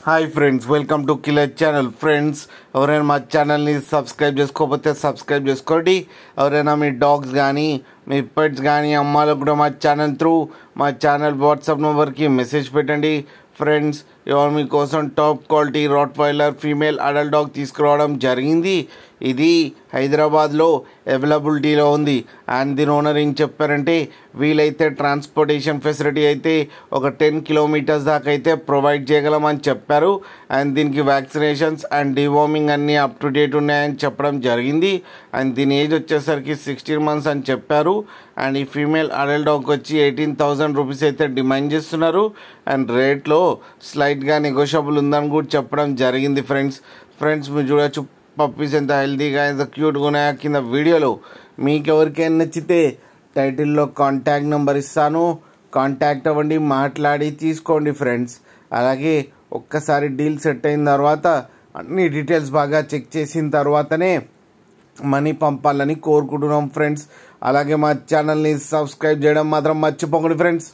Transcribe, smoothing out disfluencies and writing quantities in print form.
Hi friends, welcome to killer channel. Friends, ఎవరైనా మా ఛానల్ని సబ్స్క్రైబ్ చేసుకోకపోతే సబ్స్క్రైబ్ చేసుకోండి. ఎవరైనా మీ డాగ్స్ కానీ మీ పెట్స్ కానీ అమ్మాలకు కూడా మా ఛానల్ వాట్సాప్ నెంబర్కి మెసేజ్ పెట్టండి. ఫ్రెండ్స్, ఇవాళ మీకోసం top quality Rottweiler female adult dog తీసుకురావడం జరిగింది. ఇది హైదరాబాద్లో అవైలబిలిటీలో ఉంది. అండ్ దీని ఓనర్ ఏం చెప్పారంటే, వీలైతే ట్రాన్స్పోర్టేషన్ ఫెసిలిటీ అయితే ఒక 10 కిలోమీటర్స్ దాకా అయితే ప్రొవైడ్ చేయగలమని చెప్పారు. అండ్ దీనికి వ్యాక్సినేషన్స్ అండ్ డివార్మింగ్ అన్నీ అప్ టు డేట్ ఉన్నాయని చెప్పడం జరిగింది. అండ్ దీని ఏజ్ వచ్చేసరికి 16 మంత్స్ అని చెప్పారు. అండ్ ఈ ఫీమేల్ అడల్ట్ డాగ్ వచ్చి 18,000 రూపీస్ అయితే డిమాండ్ చేస్తున్నారు. అండ్ రేట్లో స్లైట్గా నెగోషియబుల్ ఉందని కూడా చెప్పడం జరిగింది. ఫ్రెండ్స్ మీరు చూడొచ్చు పప్పీస్ ఎంత హెల్తీగా ఎంత క్యూట్గా ఉన్నాయో కింద వీడియోలో. మీకు ఎవరికైనా నచ్చితే టైటిల్లో కాంటాక్ట్ నెంబర్ ఇస్తాను, కాంటాక్ట్ అవ్వండి, మాట్లాడి తీసుకోండి ఫ్రెండ్స్. అలాగే ఒక్కసారి డీల్ సెట్ అయిన తర్వాత అన్ని డీటెయిల్స్ బాగా చెక్ చేసిన తర్వాతనే మనీ పంపాలని కోరుకుంటున్నాం ఫ్రెండ్స్. అలాగే మా ఛానల్ని సబ్స్క్రైబ్ చేయడం మాత్రం మర్చిపోకండి ఫ్రెండ్స్.